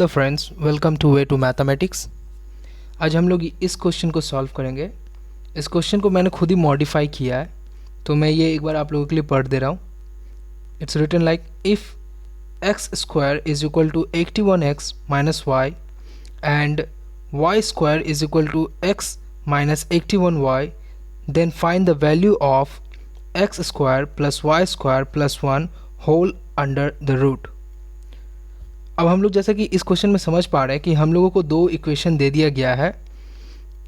Hello friends, welcome to way to mathematics. आज हम लोग इस क्वेश्चन को सॉल्व करेंगे। इस क्वेश्चन को मैंने खुद ही मॉडिफाई किया है, तो मैं ये एक बार आप लोगों के लिए पढ़ दे रहा हूँ। It's written like if x square is equal to 81x minus y and y square is equal to x minus 81y, then find the value of x square plus y square plus 1 whole under the root. अब हम लोग जैसा कि इस question में समझ पा रहे हैं कि हम लोगों को दो इक्वेशन दे दिया गया है,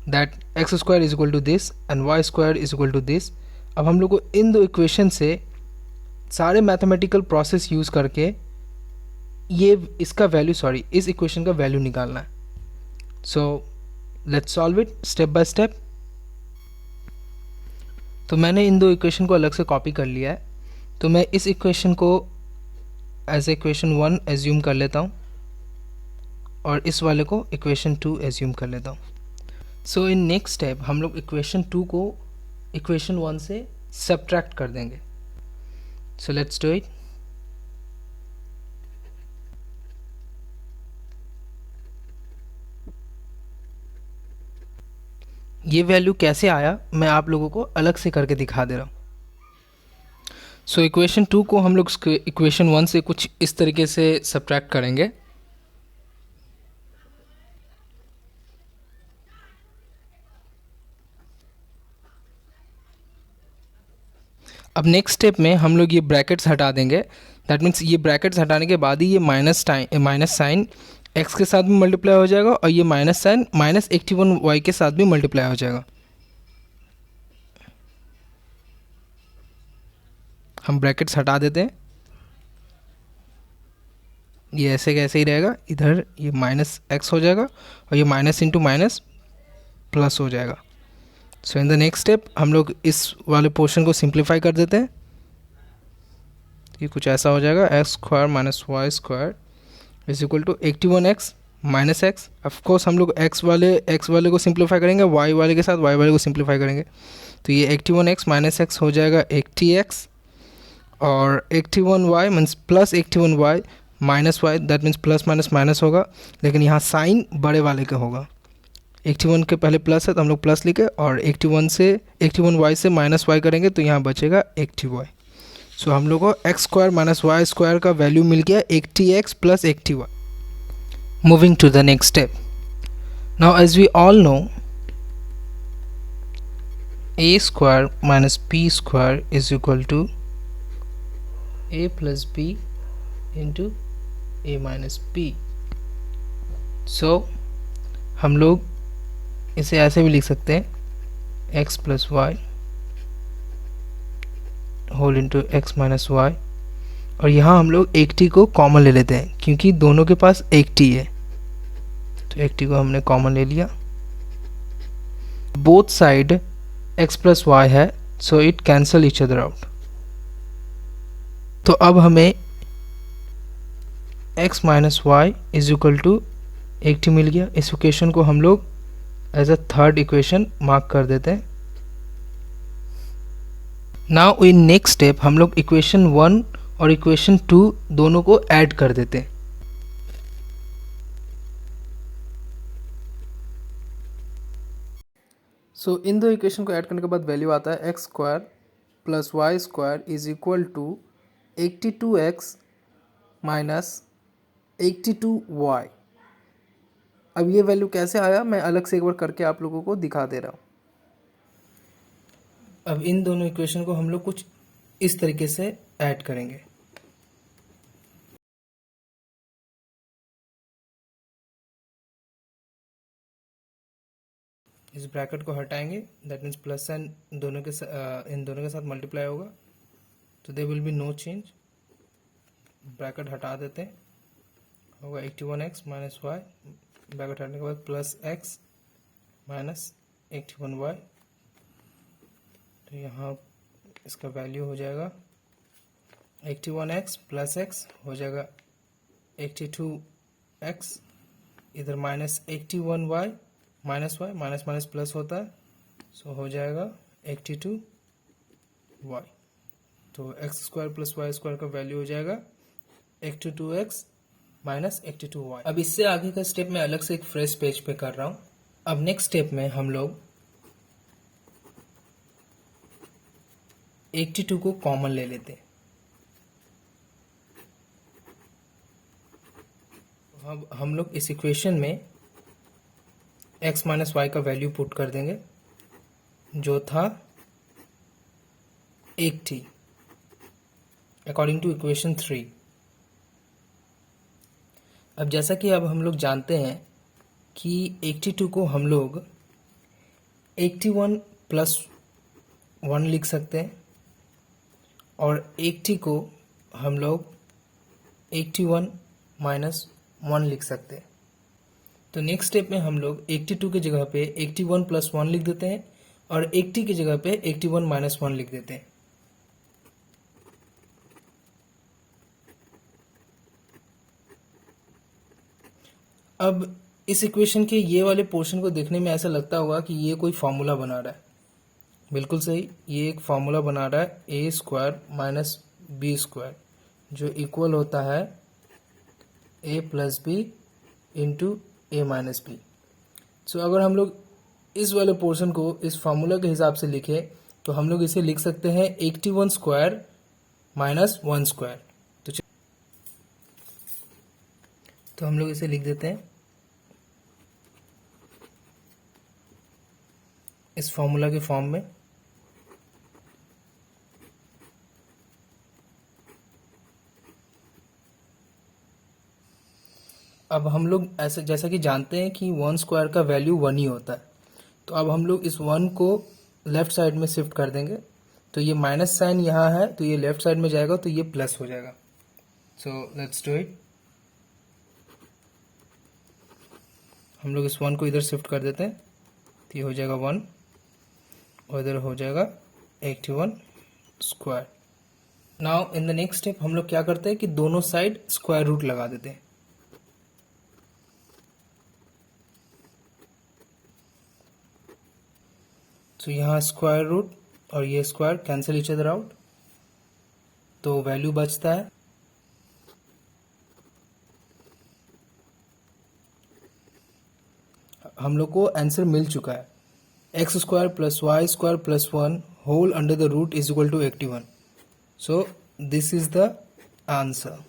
that x square is equal to this and y square is equal to this. अब हम लोग को इन दो इक्वेशन से सारे मैथमेटिकल प्रोसेस यूज़ करके ये इसका वैल्यू इस इक्वेशन का वैल्यू निकालना है। So let's solve it step by step. तो मैंने इन दो इक्वेशन को अलग से कॉपी कर लिया है, तो मैं इस इक्वेशन को एज इक्वेशन 1 एज्यूम कर लेता हूँ और इस वाले को इक्वेशन 2 एज्यूम कर लेता हूँ। सो इन नेक्स्ट स्टेप हम लोग इक्वेशन 2 को इक्वेशन 1 से सब्ट्रैक्ट कर देंगे। So let's do it. ये वैल्यू कैसे आया मैं आप लोगों को अलग से करके दिखा दे रहा हूँ। सो इक्वेशन 2 को हम लोग इक्वेशन 1 से कुछ इस तरीके से सब्ट्रैक्ट करेंगे। अब नेक्स्ट स्टेप में हम लोग ये ब्रैकेट्स हटा देंगे। दैट मीन्स ये ब्रैकेट्स हटाने के बाद ही ये माइनस साइन एक्स के साथ भी मल्टीप्लाई हो जाएगा और ये माइनस साइन माइनस 81y के साथ भी मल्टीप्लाई हो जाएगा। हम ब्रैकेट्स हटा देते हैं, ये ऐसे कैसे ही रहेगा, इधर ये माइनस एक्स हो जाएगा और ये माइनस इंटू माइनस प्लस हो जाएगा। सो इन द नेक्स्ट स्टेप हम लोग इस वाले पोर्शन को सिंप्लीफाई कर देते हैं। ये कुछ ऐसा हो जाएगा, x square minus y square is equal to 81x minus x. Of course हम लोग एक्स वाले को सिंप्लीफाई करेंगे, वाई वाले के साथ वाई वाले को सिंप्लीफाई करेंगे, तो ये 81x माइनस एक्स हो जाएगा 80x और 81y means plus 81y minus y, that means plus minus minus होगा, लेकिन यहाँ साइन बड़े वाले का होगा। 81 के पहले प्लस है तो हम लोग प्लस लिखे और 81y से माइनस वाई करेंगे तो यहाँ बचेगा 80y। सो हम लोग को x square minus y square का वैल्यू मिल गया 80x plus 80y। Moving to the next step. Now as we all know a square minus b square is equal to a plus b into a minus b। So हम लोग इसे ऐसे भी लिख सकते हैं x plus y whole into x minus y, और यहाँ हम लोग 80 को कॉमन ले लेते हैं क्योंकि दोनों के पास 80 है, तो 80 को हमने कॉमन ले लिया। Both side x plus Y है, so it cancel each other out. तो अब हमें x minus Y is equal to 80 मिल गया। इस इक्वेशन को हम लोग as a third equation mark कर देते हैं। नाउ इन नेक्स्ट स्टेप हम लोग इक्वेशन 1 और इक्वेशन 2 दोनों को ऐड कर देते हैं। सो इन दो इक्वेशन को ऐड करने के बाद वैल्यू आता है x square plus y square is equal to 82x minus 82y। अब ये वैल्यू कैसे आया मैं अलग से एक बार करके आप लोगों को दिखा दे रहा हूँ। अब इन दोनों इक्वेशन को हम लोग कुछ इस तरीके से ऐड करेंगे। इस ब्रैकेट को हटाएंगे, दैट मीन्स प्लस साइन इन दोनों के साथ मल्टीप्लाई होगा, तो there will be no change. Bracket हटा देते हैं, होगा 81x माइनस वाई, ब्रैकेट हटाने के बाद प्लस एक्स माइनस 81y, तो यहाँ इसका वैल्यू हो जाएगा 81x प्लस एक्स हो जाएगा 82x, इधर minus 81y minus y, minus minus plus होता है, सो हो जाएगा 82y। तो x square plus y square का वैल्यू हो जाएगा 82x -82y। अब इससे आगे का स्टेप मैं अलग से एक फ्रेश पेज पे कर रहा हूँ। अब नेक्स्ट स्टेप में हम लोग 82 को कॉमन ले लेते हैं। अब हम लोग इस इक्वेशन में x माइनस वाई का वैल्यू पुट कर देंगे जो था 80 अकॉर्डिंग टू इक्वेशन 3। अब जैसा कि अब हम लोग जानते हैं कि 82 को हम लोग 81 प्लस 1 लिख सकते हैं और 80 को हम लोग 81 माइनस 1 लिख सकते हैं। तो नेक्स्ट स्टेप में हम लोग 82 की जगह पे 81 प्लस 1 लिख देते हैं और 80 की जगह पे 81 माइनस 1 लिख देते हैं। अब इस इक्वेशन के ये वाले पोर्शन को देखने में ऐसा लगता होगा कि ये कोई फार्मूला बना रहा है। बिल्कुल सही, ये एक फार्मूला बना रहा है ए स्क्वायर माइनस बी स्क्वायर जो इक्वल होता है ए प्लस बी इंटू ए माइनस बी। सो अगर हम लोग इस वाले पोर्शन को इस फार्मूला के हिसाब से लिखें तो हम लोग इसे लिख सकते हैं 81 स्क्वायर माइनस 1 स्क्वायर। तो हम लोग इसे लिख देते हैं इस फार्मूला के फॉर्म में। अब हम लोग ऐसे जैसा कि जानते हैं कि 1 स्क्वायर का वैल्यू 1 ही होता है, तो अब हम लोग इस 1 को लेफ्ट साइड में शिफ्ट कर देंगे। तो ये माइनस साइन यहाँ है तो ये लेफ्ट साइड में जाएगा तो ये प्लस हो जाएगा। So let's do it. हम लोग इस 1 को इधर शिफ्ट कर देते हैं तो ये हो जाएगा 1 और इधर हो जाएगा 81 square. Now in the next step हम लोग क्या करते हैं कि दोनों साइड स्क्वायर रूट लगा देते हैं। तो यहाँ स्क्वायर रूट और ये square cancel each other out तो वैल्यू बचता है हम लोग को आंसर मिल चुका है x square plus y square plus 1 whole under the root is equal to 81। So this is the answer.